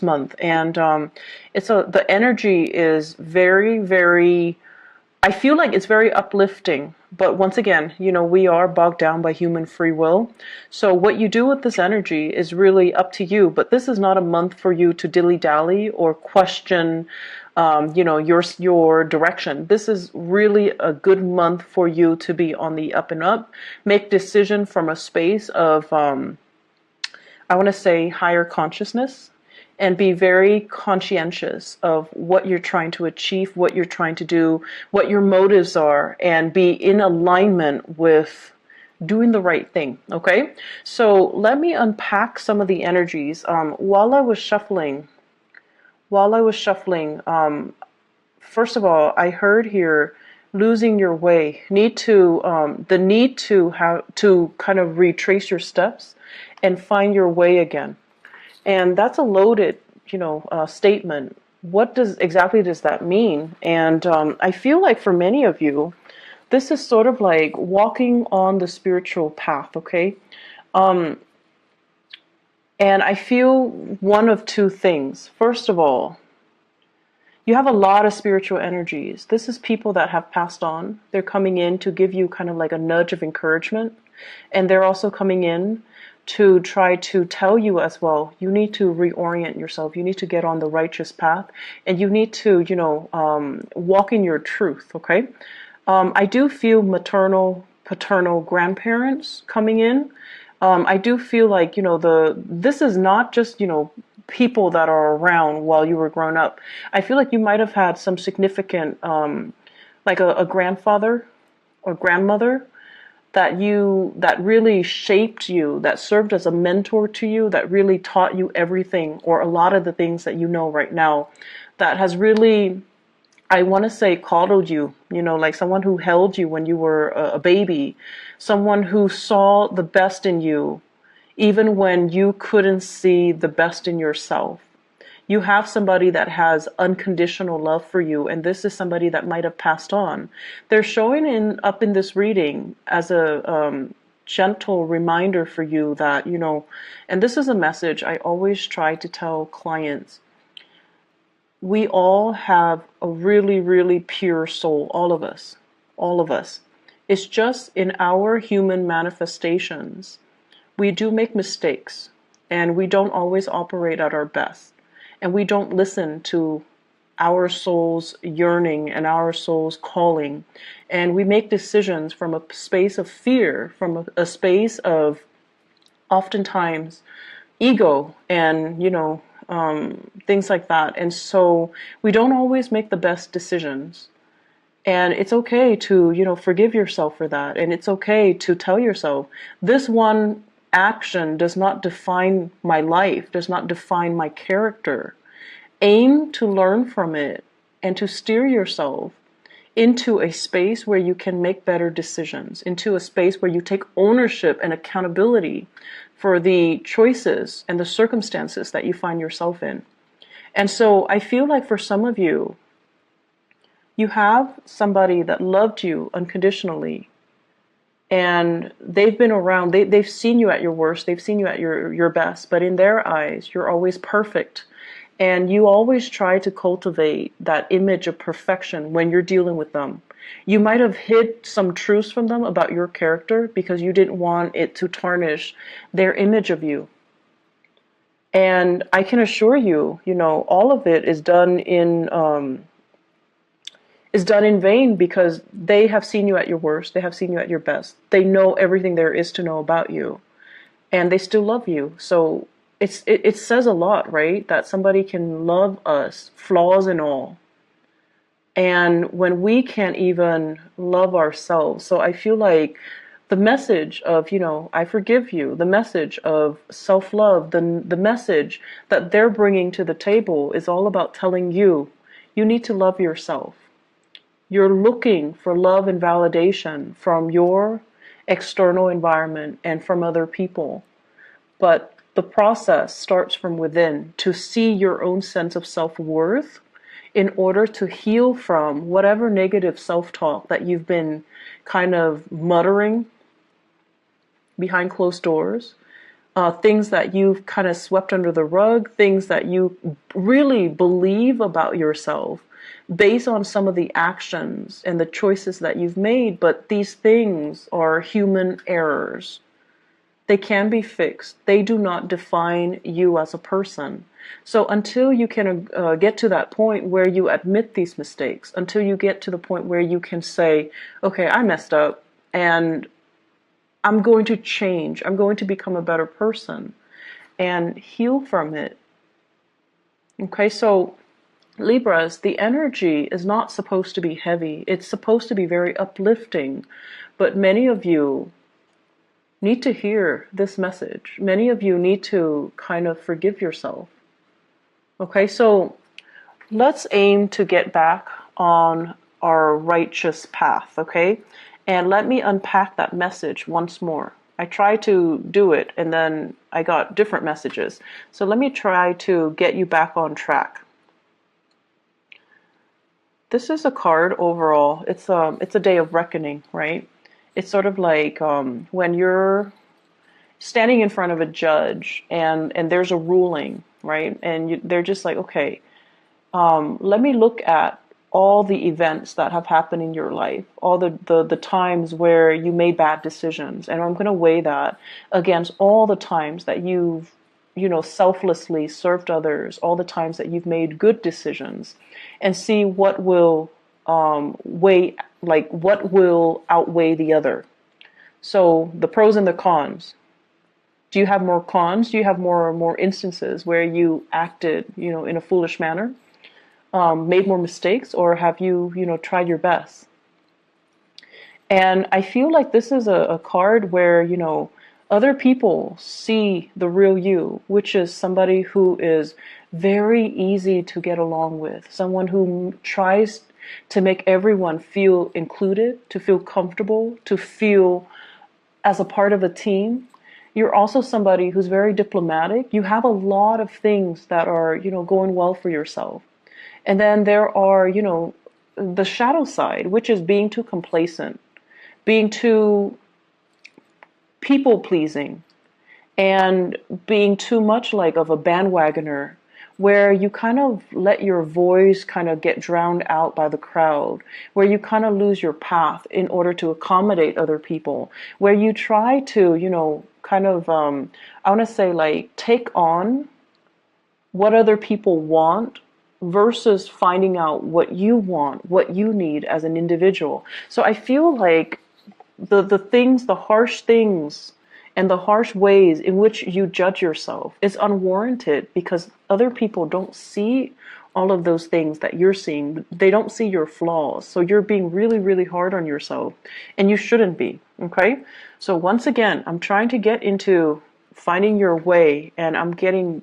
month, and the energy is very, very, I feel like it's very uplifting. But once again, we are bogged down by human free will. So what you do with this energy is really up to you. But this is not a month for you to dilly-dally or question, your direction. This is really a good month for you to be on the up and up. Make decision from a space of, I want to say, higher consciousness, and be very conscientious of what you're trying to achieve, what you're trying to do, what your motives are, and be in alignment with doing the right thing. Okay, so let me unpack some of the energies. While I was shuffling, first of all, I heard here losing your way, the need to have to kind of retrace your steps and find your way again. And that's a loaded, statement. What exactly does that mean? And I feel like for many of you, this is sort of like walking on the spiritual path, okay? And I feel one of two things. First of all, you have a lot of spiritual energies. This is people that have passed on. They're coming in to give you kind of like a nudge of encouragement. And they're also coming in to try to tell you as well, you need to reorient yourself. You need to get on the righteous path, and you need to, walk in your truth. Okay. I do feel maternal, paternal grandparents coming in. I do feel like, this is not just, people that are around while you were growing up. I feel like you might have had some significant, like a grandfather or grandmother that really shaped you, that served as a mentor to you, that really taught you everything, or a lot of the things that you know right now, that has really, I want to say, coddled you, like someone who held you when you were a baby, someone who saw the best in you, even when you couldn't see the best in yourself. You have somebody that has unconditional love for you, and this is somebody that might have passed on. They're showing up in this reading as a gentle reminder for you that, and this is a message I always try to tell clients. We all have a really, really pure soul, all of us. All of us. It's just in our human manifestations, we do make mistakes, and we don't always operate at our best. And we don't listen to our soul's yearning and our soul's calling. And we make decisions from a space of fear, from a space of oftentimes ego and, things like that. And so we don't always make the best decisions. And it's okay to, forgive yourself for that. And it's okay to tell yourself, this one action does not define my life, does not define my character. Aim to learn from it and to steer yourself into a space where you can make better decisions, into a space where you take ownership and accountability for the choices and the circumstances that you find yourself in. And so I feel like for some of you, you have somebody that loved you unconditionally, and they've been around, they've seen you at your worst, they've seen you at your best, but in their eyes, you're always perfect. And you always try to cultivate that image of perfection when you're dealing with them. You might have hid some truths from them about your character because you didn't want it to tarnish their image of you. And I can assure you, all of it is done in vain, because they have seen you at your worst, they have seen you at your best. They know everything there is to know about you, and they still love you. So it says a lot, right? That somebody can love us, flaws and all. And when we can't even love ourselves. So I feel like the message of, I forgive you, the message of self-love, the message that they're bringing to the table is all about telling you, you need to love yourself. You're looking for love and validation from your external environment and from other people. But the process starts from within, to see your own sense of self-worth in order to heal from whatever negative self-talk that you've been kind of muttering behind closed doors. things that you've kind of swept under the rug, things that you really believe about yourself based on some of the actions and the choices that you've made. But these things are human errors. They can be fixed. They do not define you as a person. So until you can get to that point where you admit these mistakes, until you get to the point where you can say, okay, I messed up and I'm going to change. I'm going to become a better person and heal from it. Okay, so Libras, the energy is not supposed to be heavy. It's supposed to be very uplifting. But many of you need to hear this message. Many of you need to kind of forgive yourself. Okay, so let's aim to get back on our righteous path, okay? And let me unpack that message once more. I tried to do it and then I got different messages. So let me try to get you back on track. This is a card overall. It's a day of reckoning, right? It's sort of like when you're standing in front of a judge and there's a ruling, right? And they're just like, okay, let me look at all the events that have happened in your life, all the times where you made bad decisions, and I'm going to weigh that against all the times that you've, selflessly served others, all the times that you've made good decisions, and see what will what will outweigh the other. So the pros and the cons. Do you have more cons? Do you have more instances where you acted, in a foolish manner? Made more mistakes, or have you, tried your best? And I feel like this is a card where, other people see the real you, which is somebody who is very easy to get along with, someone who tries to make everyone feel included, to feel comfortable, to feel as a part of a team. You're also somebody who's very diplomatic. You have a lot of things that are, going well for yourself. And then there are, the shadow side, which is being too complacent, being too people-pleasing, and being too much like of a bandwagoner, where you kind of let your voice kind of get drowned out by the crowd, where you kind of lose your path in order to accommodate other people, where you try to, I want to say like take on what other people want versus finding out what you want, what you need as an individual. So I feel like the harsh things and the harsh ways in which you judge yourself is unwarranted, because other people don't see all of those things that you're seeing. They don't see your flaws. So you're being really, really hard on yourself, and you shouldn't be, okay? So once again, I'm trying to get into finding your way, and I'm going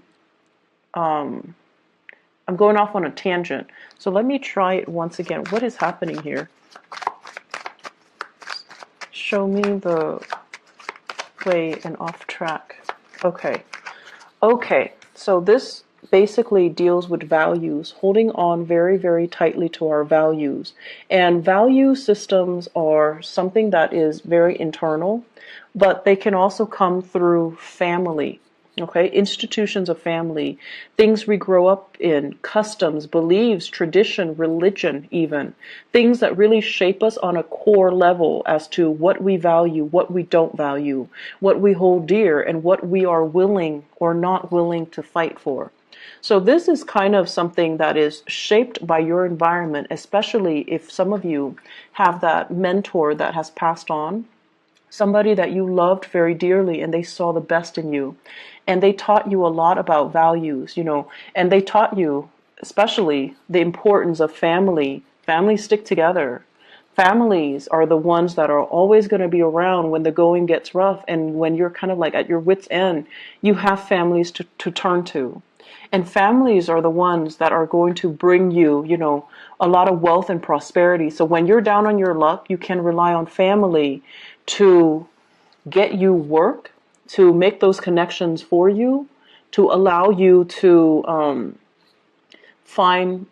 off on a tangent. So let me try it once again. What is happening here? Show me the way and off track. Okay. So this basically deals with values, holding on very, very tightly to our values. And value systems are something that is very internal, but they can also come through family. Okay, institutions of family, things we grow up in, customs, beliefs, tradition, religion even, things that really shape us on a core level as to what we value, what we don't value, what we hold dear, and what we are willing or not willing to fight for. So this is kind of something that is shaped by your environment, especially if some of you have that mentor that has passed on, somebody that you loved very dearly and they saw the best in you. And they taught you a lot about values, and they taught you especially the importance of family. Families stick together. Families are the ones that are always going to be around when the going gets rough, and when you're kind of like at your wit's end, you have families to turn to. And families are the ones that are going to bring you, a lot of wealth and prosperity. So when you're down on your luck, you can rely on family to get you work, to make those connections for you, to allow you to find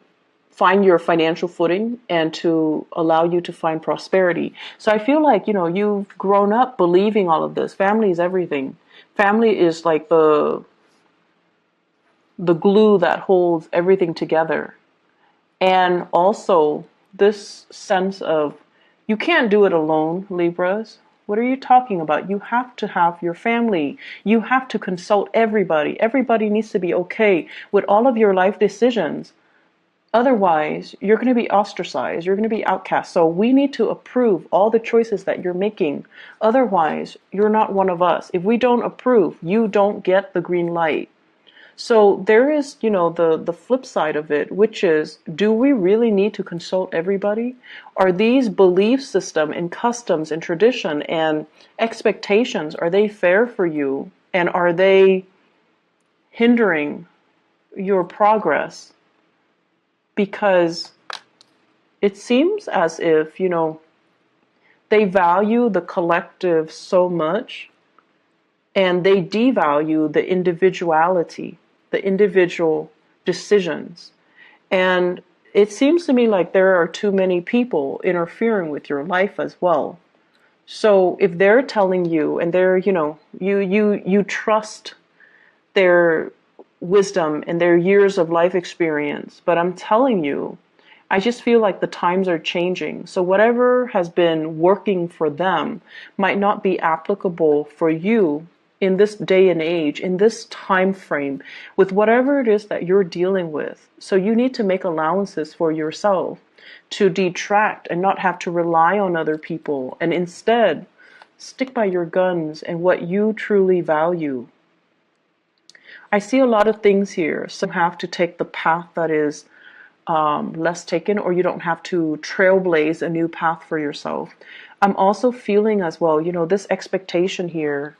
your financial footing, and to allow you to find prosperity. So I feel like, you've grown up believing all of this. Family is everything. Family is like the glue that holds everything together. And also this sense of you can't do it alone, Libras. What are you talking about? You have to have your family. You have to consult everybody. Everybody needs to be okay with all of your life decisions. Otherwise, you're going to be ostracized. You're going to be outcast. So we need to approve all the choices that you're making. Otherwise, you're not one of us. If we don't approve, you don't get the green light. So there is, the flip side of it, which is, do we really need to consult everybody? Are these belief system and customs and tradition and expectations, are they fair for you? And are they hindering your progress? Because it seems as if, they value the collective so much and they devalue the individuality, the individual decisions. And it seems to me like there are too many people interfering with your life as well. So if they're telling you and they're, you trust their wisdom and their years of life experience, but I'm telling you, I just feel like the times are changing. So whatever has been working for them might not be applicable for you in this day and age, in this time frame, with whatever it is that you're dealing with. So you need to make allowances for yourself to detract and not have to rely on other people, and instead stick by your guns and what you truly value. I see a lot of things here. So you have to take the path that is less taken, or you don't have to trailblaze a new path for yourself. I'm also feeling as well, this expectation here.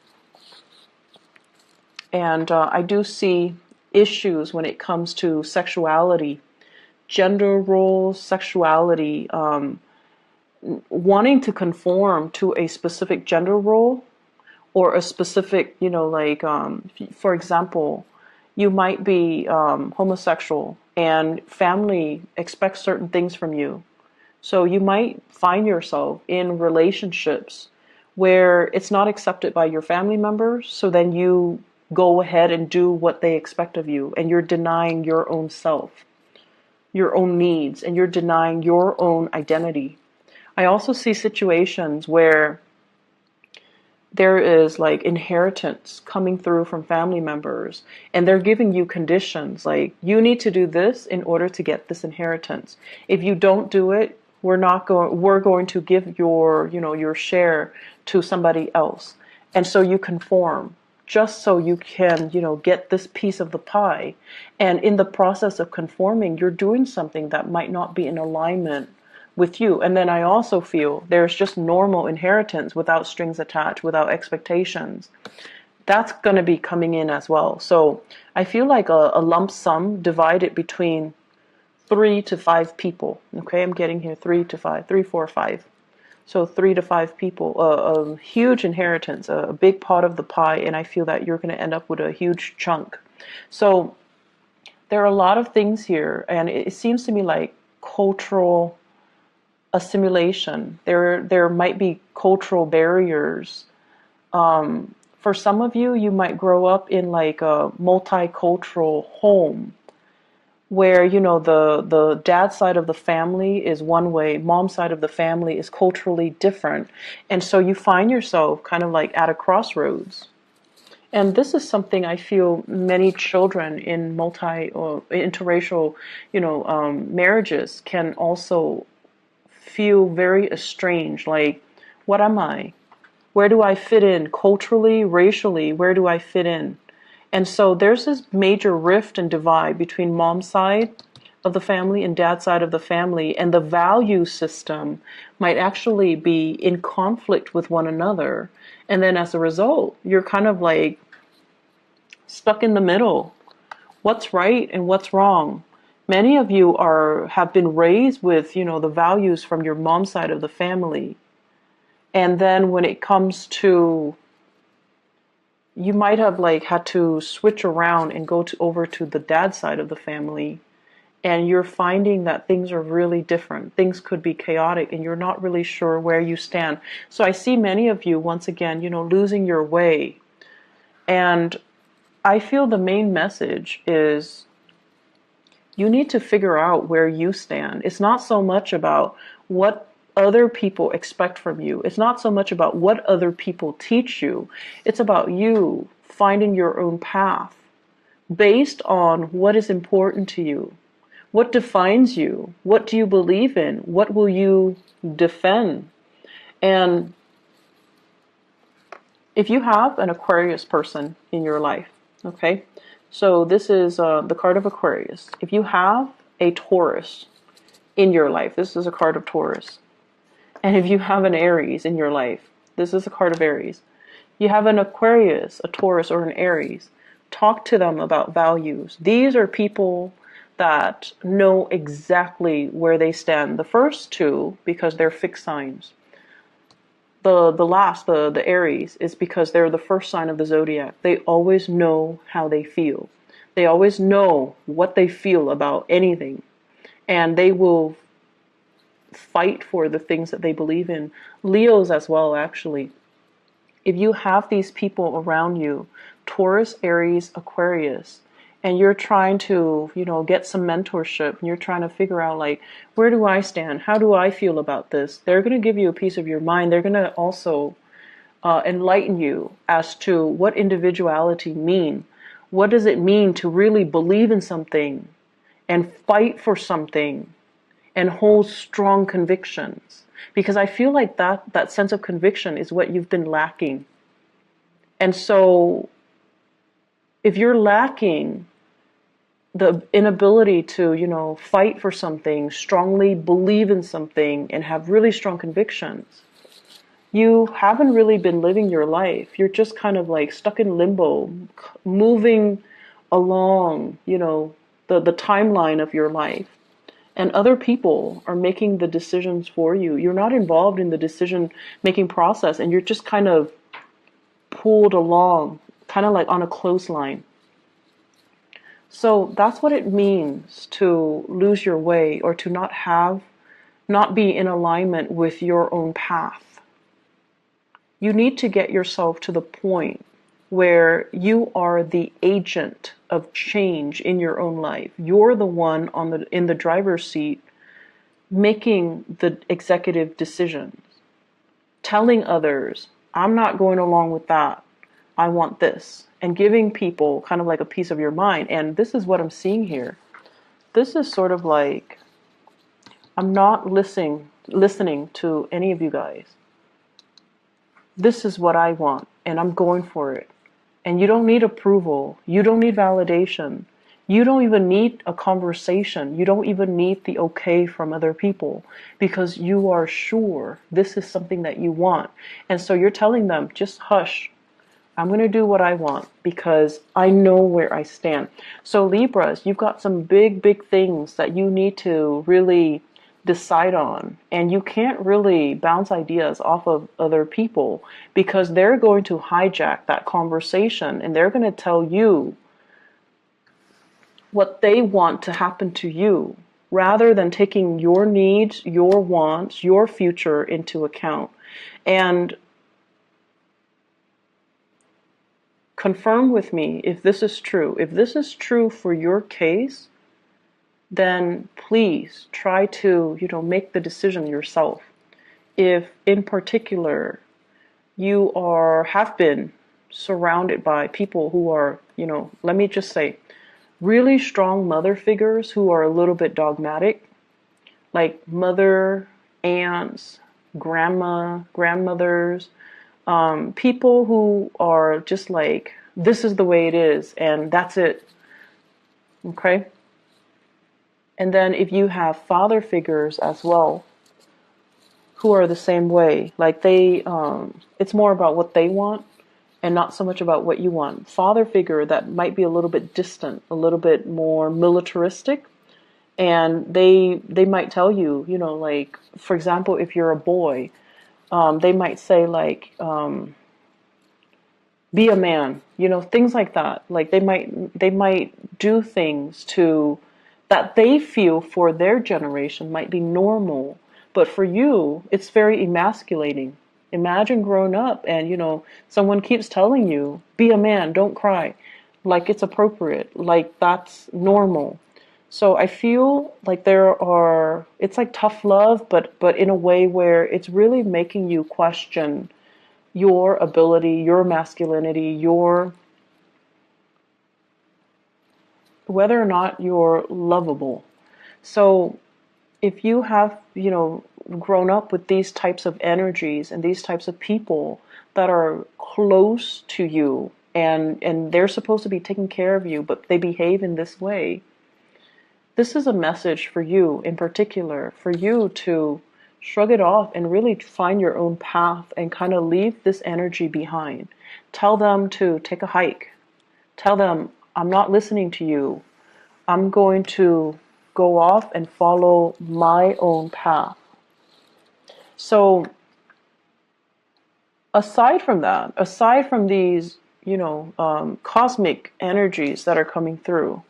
And I do see issues when it comes to sexuality, gender roles, sexuality, wanting to conform to a specific gender role or a specific, for example, you might be homosexual and family expects certain things from you. So you might find yourself in relationships where it's not accepted by your family members. So then you go ahead and do what they expect of you, and you're denying your own self, your own needs, and you're denying your own identity. I also see situations where there is like inheritance coming through from family members, and they're giving you conditions like you need to do this in order to get this inheritance. If you don't do it, we're going to give your share to somebody else. And so you conform just so you can, get this piece of the pie. And in the process of conforming, you're doing something that might not be in alignment with you. And then I also feel there's just normal inheritance without strings attached, without expectations. That's going to be coming in as well. So I feel like a lump sum divided between 3 to 5 people. Okay, I'm getting here 3 to 5, 3, 4, 5. So 3 to 5 people, a huge inheritance, a big pot of the pie, and I feel that you're going to end up with a huge chunk. So there are a lot of things here, and it seems to me like cultural assimilation. There might be cultural barriers. For some of you, you might grow up in like a multicultural home where, the dad side of the family is one way, mom side of the family is culturally different. And so you find yourself kind of like at a crossroads. And this is something I feel many children in multi or interracial, marriages can also feel very estranged. Like, what am I? Where do I fit in culturally, racially? Where do I fit in? And so there's this major rift and divide between mom's side of the family and dad's side of the family, and the value system might actually be in conflict with one another. And then as a result, you're kind of like stuck in the middle. What's right and what's wrong? Many of you have been raised with, the values from your mom's side of the family. And then when it comes to, you might have like had to switch around and go over to the dad's side of the family, and you're finding that things are really different. Things could be chaotic and you're not really sure where you stand. So I see many of you, once again, losing your way And I feel the main message is you need to figure out where you stand. It's not so much about what other people expect from you. It's not so much about what other people teach you. It's about you finding your own path based on what is important to you. What defines you? What do you believe in? What will you defend? And if you have an Aquarius person in your life, okay, so this is the card of Aquarius. If you have a Taurus in your life, this is a card of Taurus. And if you have an Aries in your life, this is a card of Aries. You have an Aquarius, a Taurus, or an Aries. Talk to them about values. These are people that know exactly where they stand. The first two, because they're fixed signs. The Aries, is because they're the first sign of the zodiac. They always know how they feel. They always know what they feel about anything. And they will fight for the things that they believe in. Leos as well, actually. If you have these people around you, Taurus, Aries, Aquarius, and you're trying to, get some mentorship, and you're trying to figure out, like, where do I stand? How do I feel about this? They're going to give you a piece of your mind. They're going to also enlighten you as to what individuality mean. What does it mean to really believe in something and fight for something and hold strong convictions? Because I feel like that sense of conviction is what you've been lacking. And so if you're lacking the inability to, fight for something, strongly believe in something, and have really strong convictions, you haven't really been living your life. You're just kind of like stuck in limbo, moving along, the timeline of your life. And other people are making the decisions for you. You're not involved in the decision-making process, and you're just kind of pulled along, kind of like on a clothesline. So that's what it means to lose your way, or to not be in alignment with your own path. You need to get yourself to the point where you are the agent of change in your own life. You're the one in the driver's seat making the executive decisions, telling others, I'm not going along with that. I want this. And giving people kind of like a piece of your mind. And this is what I'm seeing here. This is sort of like, I'm not listening to any of you guys. This is what I want, and I'm going for it. And you don't need approval. You don't need validation. You don't even need a conversation. You don't even need the okay from other people, because you are sure this is something that you want. And so you're telling them, just hush. I'm going to do what I want because I know where I stand. So Libras, you've got some big, big things that you need to really decide on. And you can't really bounce ideas off of other people, because they're going to hijack that conversation and they're going to tell you what they want to happen to you, rather than taking your needs, your wants, your future into account. And confirm with me if this is true. If this is true for your case, then please try to, make the decision yourself. If in particular you have been surrounded by people who are, let me just say, really strong mother figures who are a little bit dogmatic, like mother, aunts, grandmothers, people who are just like, this is the way it is, and that's it. Okay? And then if you have father figures as well, who are the same way, like it's more about what they want and not so much about what you want. Father figure that might be a little bit distant, a little bit more militaristic, and they might tell you, like, for example, if you're a boy, they might say like, be a man, things like that. Like they might do things that they feel for their generation might be normal, but for you, it's very emasculating. Imagine growing up and, someone keeps telling you, be a man, don't cry, like it's appropriate, like that's normal. So I feel like it's like tough love, but in a way where it's really making you question your ability, your masculinity, whether or not you're lovable. So if you have, grown up with these types of energies and these types of people that are close to you, and they're supposed to be taking care of you, but they behave in this way, this is a message for you in particular, for you to shrug it off and really find your own path and kind of leave this energy behind. Tell them to take a hike. Tell them, I'm not listening to you. I'm going to go off and follow my own path. So aside from that, aside from these, cosmic energies that are coming through,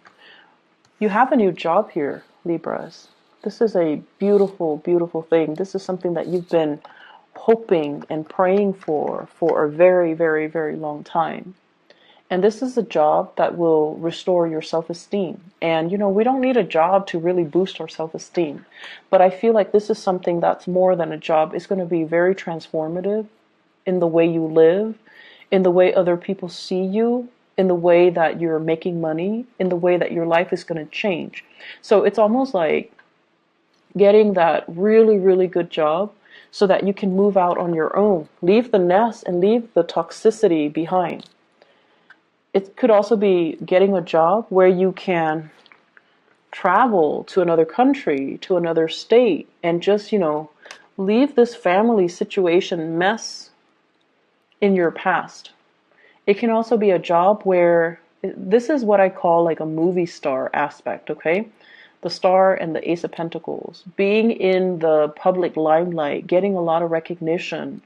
you have a new job here, Libras. This is a beautiful, beautiful thing. This is something that you've been hoping and praying for a very, very, very long time. And this is a job that will restore your self-esteem. And, we don't need a job to really boost our self-esteem. But I feel like this is something that's more than a job. It's going to be very transformative in the way you live, in the way other people see you, in the way that you're making money, in the way that your life is going to change. So it's almost like getting that really, really good job so that you can move out on your own, leave the nest and leave the toxicity behind. It could also be getting a job where you can travel to another country, to another state, and just, leave this family situation mess in your past. It can also be a job where, this is what I call like a movie star aspect, okay? The star and the Ace of Pentacles. Being in the public limelight, getting a lot of recognition,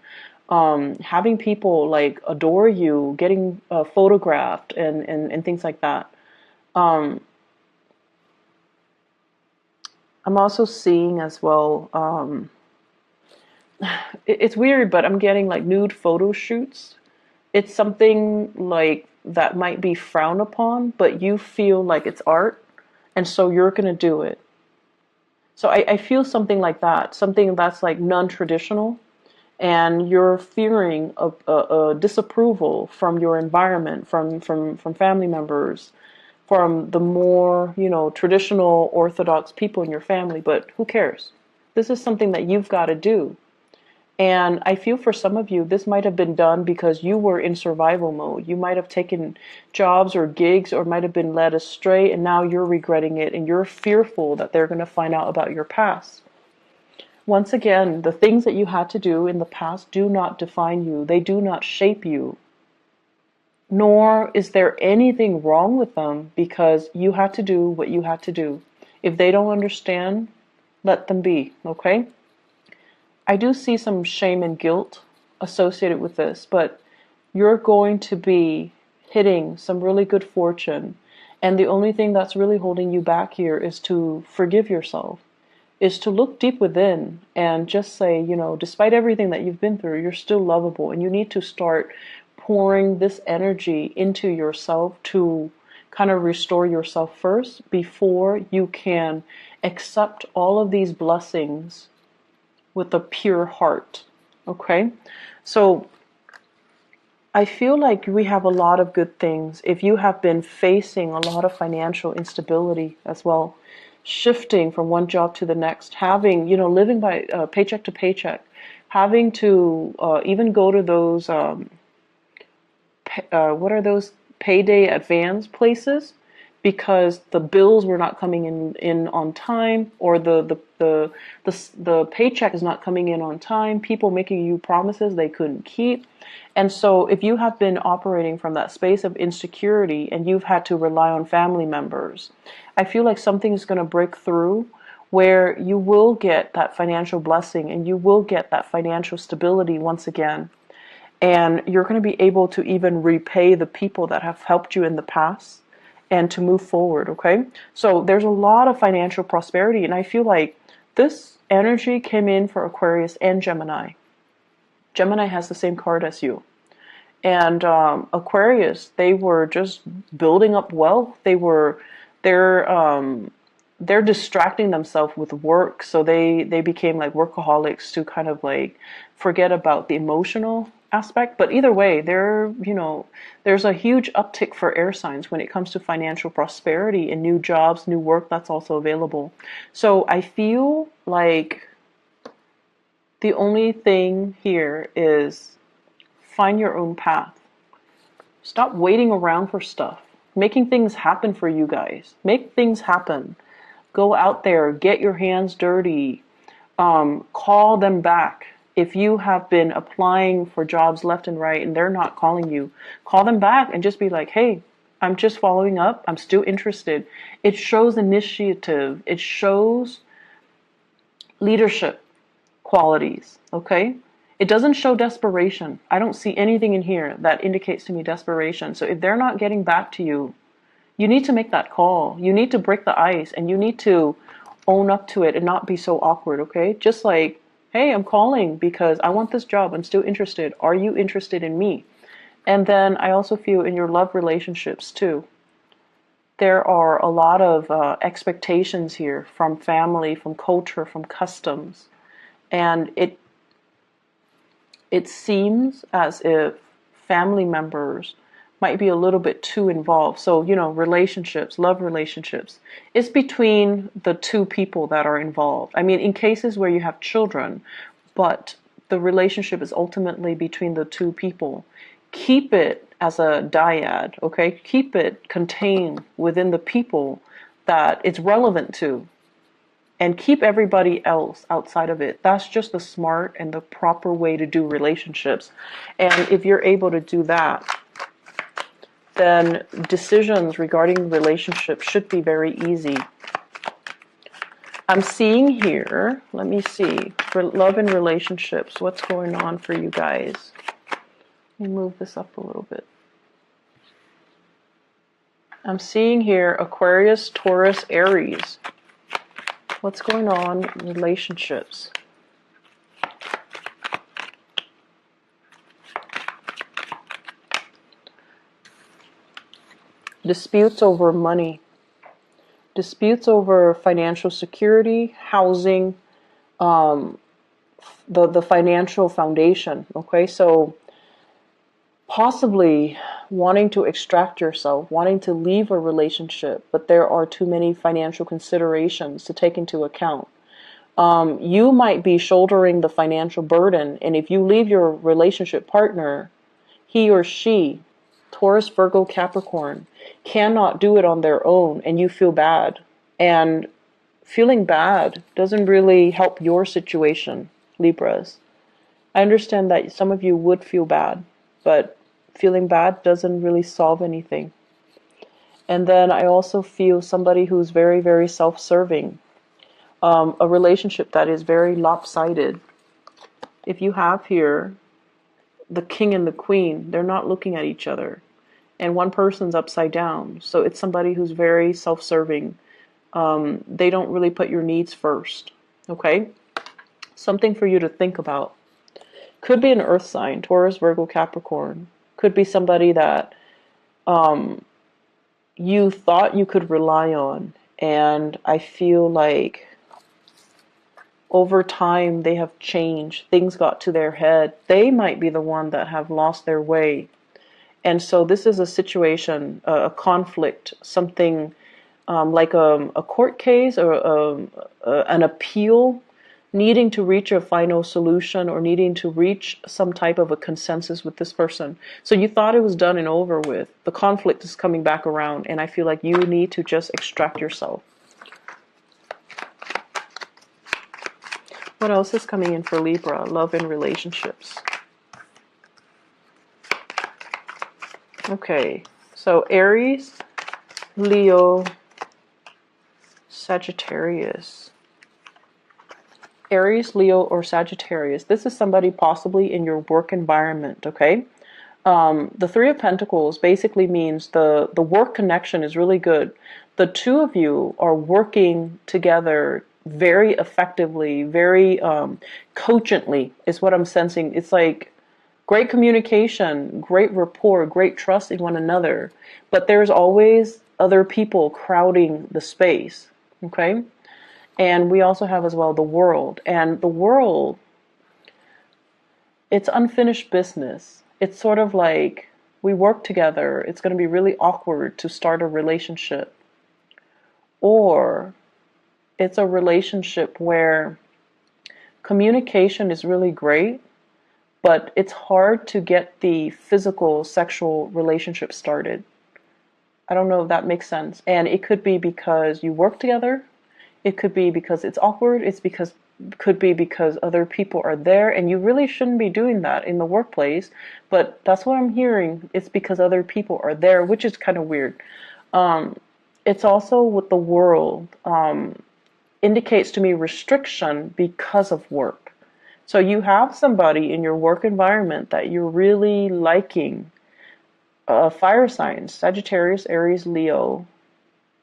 having people like adore you, getting photographed and things like that. I'm also seeing as well, it's weird, but I'm getting like nude photo shoots. It's something like that might be frowned upon, but you feel like it's art, and so you're going to do it. So I feel something like that, something that's like non-traditional, and you're fearing a disapproval from your environment, from family members, from the more, traditional Orthodox people in your family, but who cares? This is something that you've got to do. And I feel for some of you, this might have been done because you were in survival mode. You might have taken jobs or gigs or might have been led astray, and now you're regretting it and you're fearful that they're going to find out about your past. Once again, the things that you had to do in the past do not define you. They do not shape you. Nor is there anything wrong with them, because you had to do what you had to do. If they don't understand, let them be, okay? I do see some shame and guilt associated with this, but you're going to be hitting some really good fortune. And the only thing that's really holding you back here is to forgive yourself, is to look deep within and just say, despite everything that you've been through, you're still lovable. And you need to start pouring this energy into yourself to kind of restore yourself first before you can accept all of these blessings with a pure heart. Okay? So I feel like we have a lot of good things. If you have been facing a lot of financial instability as well, shifting from one job to the next, having, living by paycheck to paycheck, having to even go to those, what are those payday advance places? Because the bills were not coming in on time, or the paycheck is not coming in on time. People making you promises they couldn't keep. And so if you have been operating from that space of insecurity and you've had to rely on family members, I feel like something is going to break through where you will get that financial blessing and you will get that financial stability once again. And you're going to be able to even repay the people that have helped you in the past, and to move forward, okay? So there's a lot of financial prosperity, and I feel like this energy came in for Aquarius and Gemini. Gemini has the same card as you. And Aquarius, they were just building up wealth. They're they're distracting themselves with work, so they became like workaholics to kind of like forget about the emotional aspect. But either way, there's a huge uptick for air signs when it comes to financial prosperity and new jobs, new work that's also available. So I feel like the only thing here is find your own path. Stop waiting around for stuff. Making things happen for you guys. Make things happen. Go out there, get your hands dirty. Call them back. If you have been applying for jobs left and right and they're not calling you, call them back and just be like, hey, I'm just following up. I'm still interested. It shows initiative. It shows leadership qualities, okay? It doesn't show desperation. I don't see anything in here that indicates to me desperation. So if they're not getting back to you, you need to make that call. You need to break the ice and you need to own up to it and not be so awkward, okay? Just like, hey, I'm calling because I want this job. I'm still interested. Are you interested in me? And then I also feel in your love relationships too. There are a lot of expectations here from family, from culture, from customs. And it seems as if family members might be a little bit too involved. So, relationships, love relationships, it's between the two people that are involved. I mean, in cases where you have children, but the relationship is ultimately between the two people. Keep it as a dyad, okay? Keep it contained within the people that it's relevant to. And keep everybody else outside of it. That's just the smart and the proper way to do relationships. And if you're able to do that, then decisions regarding relationships should be very easy. I'm seeing here, let me see, for love and relationships, what's going on for you guys? Let me move this up a little bit. I'm seeing here Aquarius, Taurus, Aries. What's going on in relationships? Disputes over money. Disputes over financial security, housing, the financial foundation. Okay, so possibly wanting to extract yourself, wanting to leave a relationship, but there are too many financial considerations to take into account. You might be shouldering the financial burden, and if you leave your relationship partner, he or she, Taurus, Virgo, Capricorn, cannot do it on their own, and you feel bad. And feeling bad doesn't really help your situation, Libras. I understand that some of you would feel bad, but feeling bad doesn't really solve anything. And then I also feel somebody who's very, very self-serving. A relationship that is very lopsided. If you have here the king and the queen, they're not looking at each other. And one person's upside down. So it's somebody who's very self-serving. They don't really put your needs first. Okay? Something for you to think about. Could be an earth sign, Taurus, Virgo, Capricorn. Could be somebody that you thought you could rely on. And I feel like over time they have changed. Things got to their head. They might be the one that have lost their way. And so this is a situation, a conflict, something like a court case or an appeal, needing to reach a final solution or needing to reach some type of a consensus with this person. So you thought it was done and over with. The conflict is coming back around, and I feel like you need to just extract yourself. What else is coming in for Libra? Love and relationships. Okay, so Aries, Leo, Sagittarius. Aries, Leo, or Sagittarius. This is somebody possibly in your work environment, okay? The Three of Pentacles basically means the work connection is really good. The two of you are working together very effectively, very cogently is what I'm sensing. It's like great communication, great rapport, great trust in one another, but there's always other people crowding the space, okay? And we also have as well the world. And the world, it's unfinished business. It's sort of like we work together. It's going to be really awkward to start a relationship. Or it's a relationship where communication is really great, but it's hard to get the physical sexual relationship started. I don't know if that makes sense. And it could be because you work together. It could be because it's awkward. Could be because other people are there, and you really shouldn't be doing that in the workplace. But that's what I'm hearing. It's because other people are there, which is kind of weird. It's also with the world, indicates to me restriction because of work. So you have somebody in your work environment that you're really liking, fire signs, Sagittarius, Aries, Leo,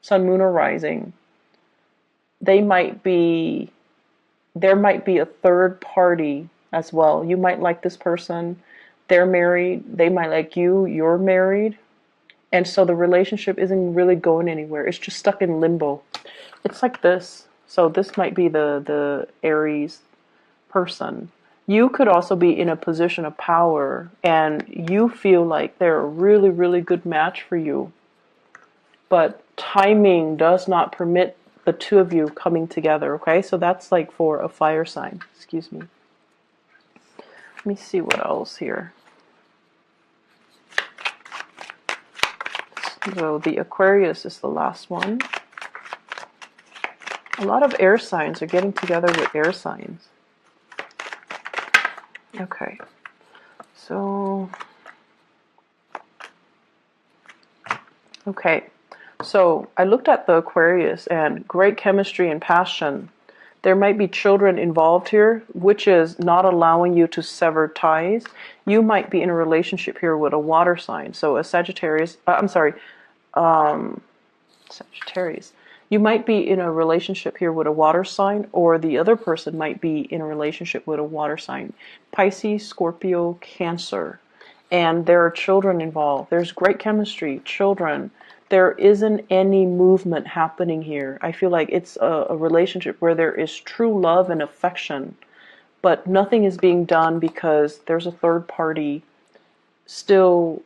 Sun, Moon, or Rising. There might be a third party as well. You might like this person, they're married, they might like you, you're married. And so the relationship isn't really going anywhere. It's just stuck in limbo. It's like this. So this might be the Aries person. You could also be in a position of power and you feel like they're a really, really good match for you. But timing does not permit the two of you coming together, okay? So that's like for a fire sign. Excuse me. Let me see what else here. So the Aquarius is the last one. A lot of air signs are getting together with air signs. Okay. So I looked at the Aquarius and great chemistry and passion. There might be children involved here, which is not allowing you to sever ties. You might be in a relationship here with a water sign. So a Sagittarius, Sagittarius. You might be in a relationship here with a water sign, or the other person might be in a relationship with a water sign. Pisces, Scorpio, Cancer. And there are children involved. There's great chemistry, children. There isn't any movement happening here. I feel like it's a relationship where there is true love and affection, but nothing is being done because there's a third party still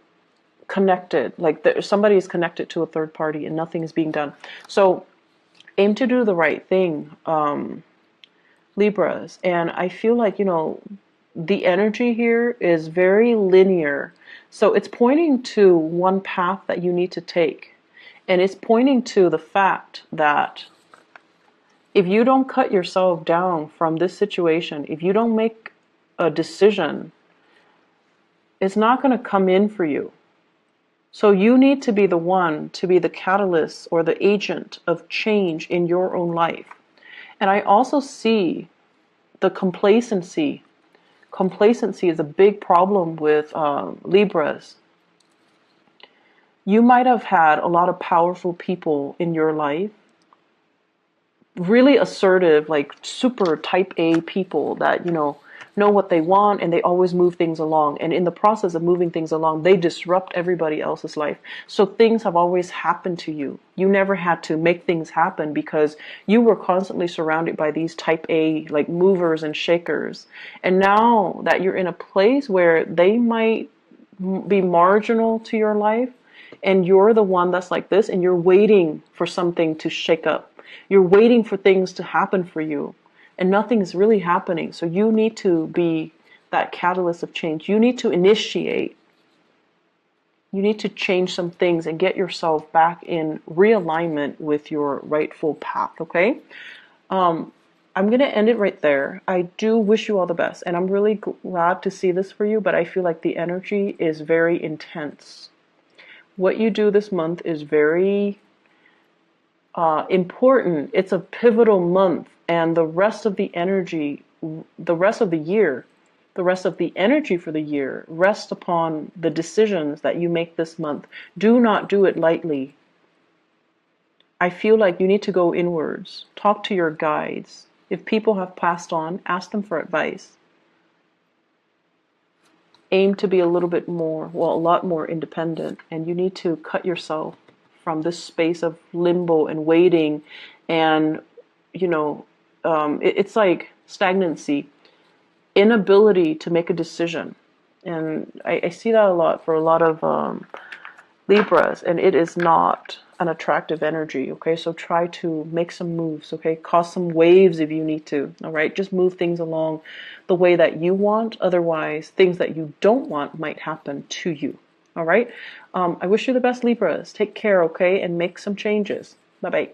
connected. Like somebody is connected to a third party and nothing is being done. So aim to do the right thing, Libras. And I feel like, the energy here is very linear. So it's pointing to one path that you need to take. And it's pointing to the fact that if you don't cut yourself down from this situation, if you don't make a decision, it's not going to come in for you. So you need to be the one to be the catalyst or the agent of change in your own life. And I also see the complacency. Complacency is a big problem with Libras. You might have had a lot of powerful people in your life, really assertive, like super type A people that, know what they want and they always move things along. And in the process of moving things along, they disrupt everybody else's life. So things have always happened to you. You never had to make things happen because you were constantly surrounded by these type A, like movers and shakers. And now that you're in a place where they might be marginal to your life and you're the one that's like this and you're waiting for something to shake up. You're waiting for things to happen for you. And nothing is really happening. So you need to be that catalyst of change. You need to initiate. You need to change some things and get yourself back in realignment with your rightful path, okay? I'm going to end it right there. I do wish you all the best. And I'm really glad to see this for you, but I feel like the energy is very intense. What you do this month is very important. It's a pivotal month. And the rest of the energy, the rest of the year, the rest of the energy for the year rests upon the decisions that you make this month. Do not do it lightly. I feel like you need to go inwards, talk to your guides. If people have passed on, ask them for advice. Aim to be a little bit more, well, a lot more independent, and you need to cut yourself from this space of limbo and waiting, and it's like stagnancy, inability to make a decision. And I see that a lot for a lot of Libras, and it is not an attractive energy, okay? So try to make some moves, okay? Cause some waves if you need to, all right? Just move things along the way that you want. Otherwise, things that you don't want might happen to you, all right? I wish you the best, Libras. Take care, okay? And make some changes. Bye-bye.